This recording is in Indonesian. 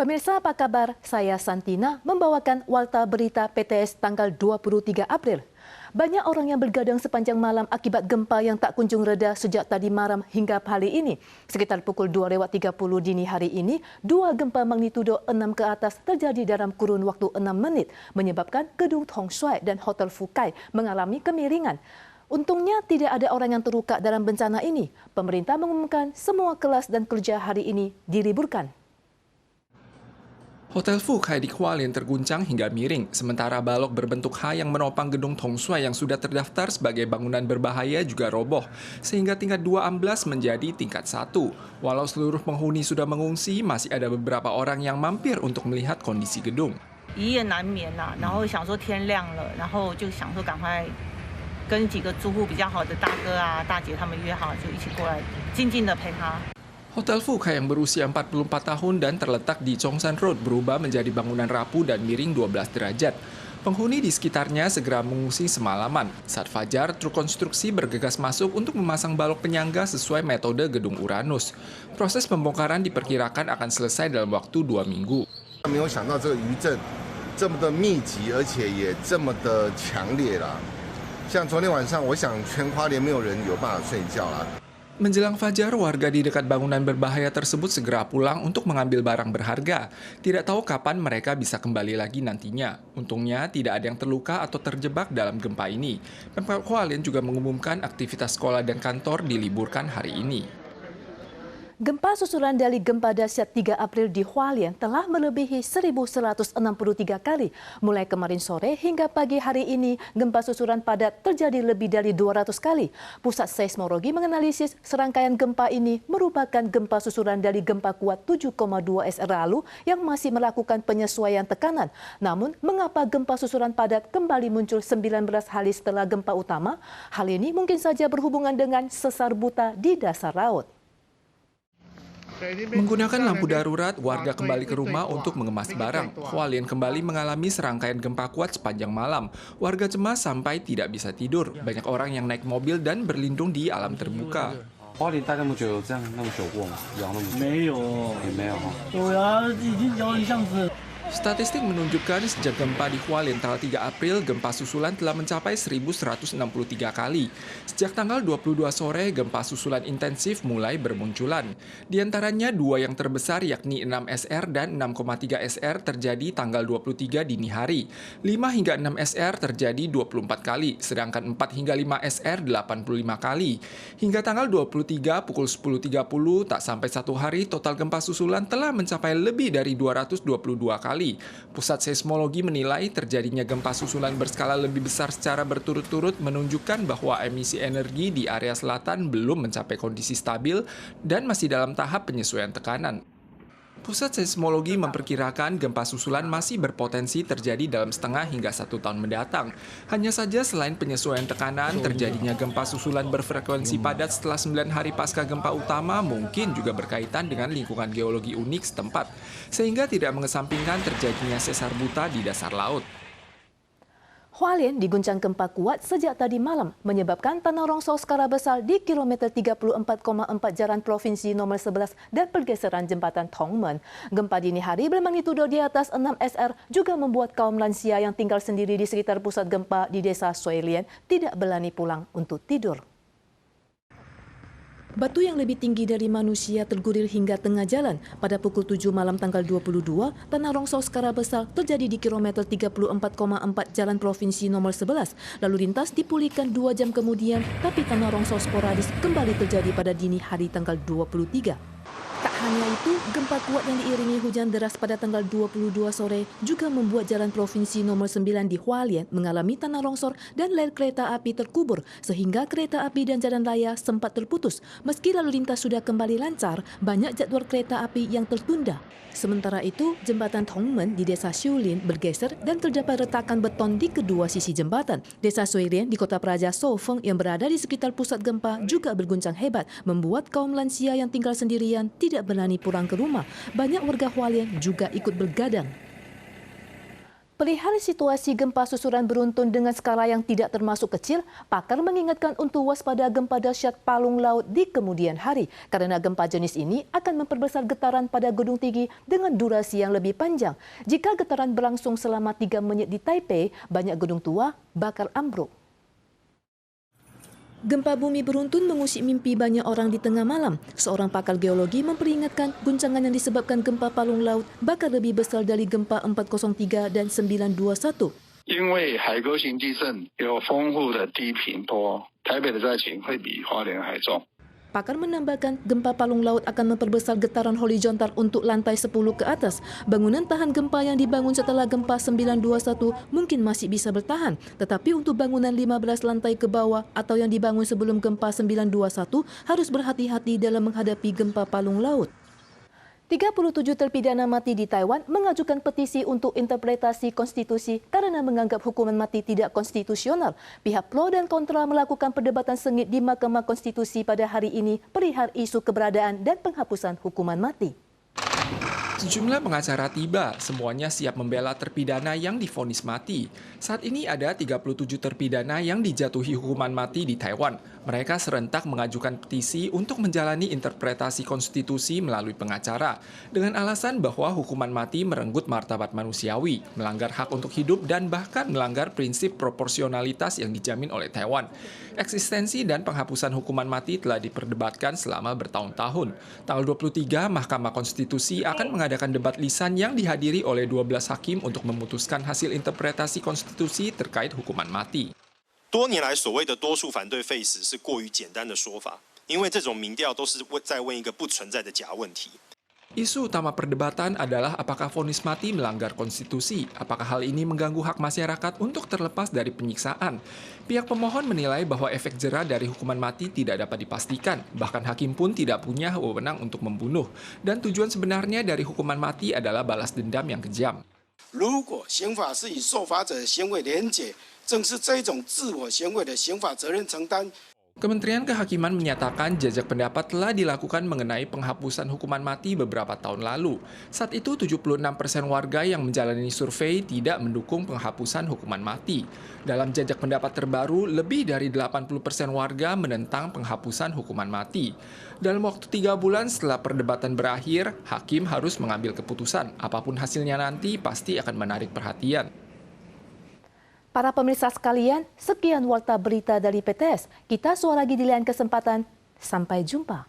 Pemirsa apa kabar? Saya Santina membawakan Warta Berita PTS tanggal 23 April. Banyak orang yang bergadang sepanjang malam akibat gempa yang tak kunjung reda sejak tadi malam hingga hari ini. Sekitar pukul 2:30 dini hari ini, dua gempa magnitudo 6 ke atas terjadi dalam kurun waktu 6 menit, menyebabkan gedung Tong Shuai dan Hotel Fukai mengalami kemiringan. Untungnya tidak ada orang yang terluka dalam bencana ini. Pemerintah mengumumkan semua kelas dan kerja hari ini diliburkan. Hotel Fukai di Hualien terguncang hingga miring, sementara balok berbentuk H yang menopang gedung Tong Shuai yang sudah terdaftar sebagai bangunan berbahaya juga roboh, sehingga tingkat 2 amblas menjadi tingkat 1. Walau seluruh penghuni sudah mengungsi, masih ada beberapa orang yang mampir untuk melihat kondisi gedung. 一夜难眠呐，然后想说天亮了，然后就想说赶快跟几个租户比较好的大哥啊、大姐他们约好，就一起过来，静静的陪他。 Hotel Fukai yang berusia 44 tahun dan terletak di Chongsan Road berubah menjadi bangunan rapuh dan miring 12 derajat. Penghuni di sekitarnya segera mengungsi semalaman. Saat fajar, truk konstruksi bergegas masuk untuk memasang balok penyangga sesuai metode gedung Uranus. Proses pembongkaran diperkirakan akan selesai dalam waktu 2 minggu. 没有想到这个余震这么的密集，而且也这么的强烈啦。像昨天晚上，我想全花莲没有人有办法睡觉啦。 Menjelang fajar, warga di dekat bangunan berbahaya tersebut segera pulang untuk mengambil barang berharga. Tidak tahu kapan mereka bisa kembali lagi nantinya. Untungnya, tidak ada yang terluka atau terjebak dalam gempa ini. Pemkab Hualien juga mengumumkan aktivitas sekolah dan kantor diliburkan hari ini. Gempa susulan dari gempa dahsyat 3 April di Hualien telah melebihi 1.163 kali. Mulai kemarin sore hingga pagi hari ini, gempa susulan padat terjadi lebih dari 200 kali. Pusat Seismologi menganalisis serangkaian gempa ini merupakan gempa susulan dari gempa kuat 7,2 SR lalu yang masih melakukan penyesuaian tekanan. Namun, mengapa gempa susulan padat kembali muncul 19 hari setelah gempa utama? Hal ini mungkin saja berhubungan dengan sesar buta di dasar laut. Menggunakan lampu darurat, warga kembali ke rumah untuk mengemas barang. Hualien kembali mengalami serangkaian gempa kuat sepanjang malam. Warga cemas sampai tidak bisa tidur. Banyak orang yang naik mobil dan berlindung di alam terbuka. 花莲待那么久，有这样那么久过吗？摇那么久？没有，也没有哈。对啊，已经摇一下子。 Statistik menunjukkan sejak gempa di Hualien tanggal 3 April, gempa susulan telah mencapai 1.163 kali. Sejak tanggal 22 sore, gempa susulan intensif mulai bermunculan. Di antaranya dua yang terbesar yakni 6 SR dan 6,3 SR terjadi tanggal 23 dini hari. 5 hingga 6 SR terjadi 24 kali, sedangkan 4 hingga 5 SR 85 kali. Hingga tanggal 23 pukul 10.30, tak sampai 1 hari, total gempa susulan telah mencapai lebih dari 222 kali. Pusat Seismologi menilai terjadinya gempa susulan berskala lebih besar secara berturut-turut menunjukkan bahwa emisi energi di area selatan belum mencapai kondisi stabil dan masih dalam tahap penyesuaian tekanan. Pusat Seismologi memperkirakan gempa susulan masih berpotensi terjadi dalam setengah hingga 1 tahun mendatang. Hanya saja selain penyesuaian tekanan, terjadinya gempa susulan berfrekuensi padat setelah 9 hari pasca gempa utama mungkin juga berkaitan dengan lingkungan geologi unik setempat, sehingga tidak mengesampingkan terjadinya sesar buta di dasar laut. Hualien diguncang gempa kuat sejak tadi malam, menyebabkan tanah longsor skala besar di kilometer 34,4 Jalan Provinsi nomor 11 dan pergeseran jembatan Tongmen. Gempa dini hari bermagnitudo di atas 6 SR juga membuat kaum lansia yang tinggal sendiri di sekitar pusat gempa di desa Suilien tidak berani pulang untuk tidur. Batu yang lebih tinggi dari manusia tergulir hingga tengah jalan. Pada pukul 7 malam tanggal 22, tanah longsor skala besar terjadi di kilometer 34,4 Jalan Provinsi nomor 11. Lalu lintas dipulihkan 2 jam kemudian, tapi tanah longsor sporadis kembali terjadi pada dini hari tanggal 23. Tak hanya itu, gempa kuat yang diiringi hujan deras pada tanggal 22 sore juga membuat Jalan Provinsi nomor 9 di Hualien mengalami tanah longsor dan rel kereta api terkubur, sehingga kereta api dan jalan raya sempat terputus. Meski lalu lintas sudah kembali lancar, banyak jadwal kereta api yang tertunda. Sementara itu, jembatan Tongmen di desa Shulin bergeser dan terdapat retakan beton di kedua sisi jembatan. Desa Suilien di kota Praja Sofeng yang berada di sekitar pusat gempa juga berguncang hebat, membuat kaum lansia yang tinggal sendirian tidak berani pulang ke rumah. Banyak warga Hualien juga ikut bergadang. Perihal situasi gempa susulan beruntun dengan skala yang tidak termasuk kecil, pakar mengingatkan untuk waspada gempa dahsyat palung laut di kemudian hari karena gempa jenis ini akan memperbesar getaran pada gedung tinggi dengan durasi yang lebih panjang. Jika getaran berlangsung selama 3 menit di Taipei, banyak gedung tua bakal ambruk. Gempa bumi beruntun mengusik mimpi banyak orang di tengah malam. Seorang pakar geologi memperingatkan guncangan yang disebabkan gempa palung laut bakal lebih besar dari gempa 403 dan 921. 因为海沟型地震有丰富的低频波，台北的灾情会比花莲还重。 Pakar menambahkan gempa palung laut akan memperbesar getaran horizontal untuk lantai 10 ke atas. Bangunan tahan gempa yang dibangun setelah gempa 921 mungkin masih bisa bertahan. Tetapi untuk bangunan 15 lantai ke bawah atau yang dibangun sebelum gempa 921 harus berhati-hati dalam menghadapi gempa palung laut. 37 terpidana mati di Taiwan mengajukan petisi untuk interpretasi konstitusi karena menganggap hukuman mati tidak konstitusional. Pihak pro dan kontra melakukan perdebatan sengit di Mahkamah Konstitusi pada hari ini perihal isu keberadaan dan penghapusan hukuman mati. Sejumlah pengacara tiba, semuanya siap membela terpidana yang divonis mati. Saat ini ada 37 terpidana yang dijatuhi hukuman mati di Taiwan. Mereka serentak mengajukan petisi untuk menjalani interpretasi konstitusi melalui pengacara, dengan alasan bahwa hukuman mati merenggut martabat manusiawi, melanggar hak untuk hidup, dan bahkan melanggar prinsip proporsionalitas yang dijamin oleh Taiwan. Eksistensi dan penghapusan hukuman mati telah diperdebatkan selama bertahun-tahun. Tanggal 23, Mahkamah Konstitusi akan mengadakan debat lisan yang dihadiri oleh 12 hakim untuk memutuskan hasil interpretasi konstitusi terkait hukuman mati. 多年来，所谓的多数反对废死是过于简单的说法，因为这种民调都是在问一个不存在的假问题。 Isu utama perdebatan adalah apakah vonis mati melanggar konstitusi, apakah hal ini mengganggu hak masyarakat untuk terlepas dari penyiksaan. Pihak pemohon menilai bahwa efek jera dari hukuman mati tidak dapat dipastikan, bahkan hakim pun tidak punya wewenang untuk membunuh. Dan tujuan sebenarnya dari hukuman mati adalah balas dendam yang kejam. 如果刑法是以受罚者的行为连结，正是这种自我行为的刑法责任承担。 Kementerian Kehakiman menyatakan jajak pendapat telah dilakukan mengenai penghapusan hukuman mati beberapa tahun lalu. Saat itu 76% warga yang menjalani survei tidak mendukung penghapusan hukuman mati. Dalam jajak pendapat terbaru, lebih dari 80% warga menentang penghapusan hukuman mati. Dalam waktu 3 bulan setelah perdebatan berakhir, hakim harus mengambil keputusan. Apapun hasilnya nanti pasti akan menarik perhatian. Para pemirsa sekalian, sekian warta berita dari PTS. Kita suara lagi di lain kesempatan. Sampai jumpa.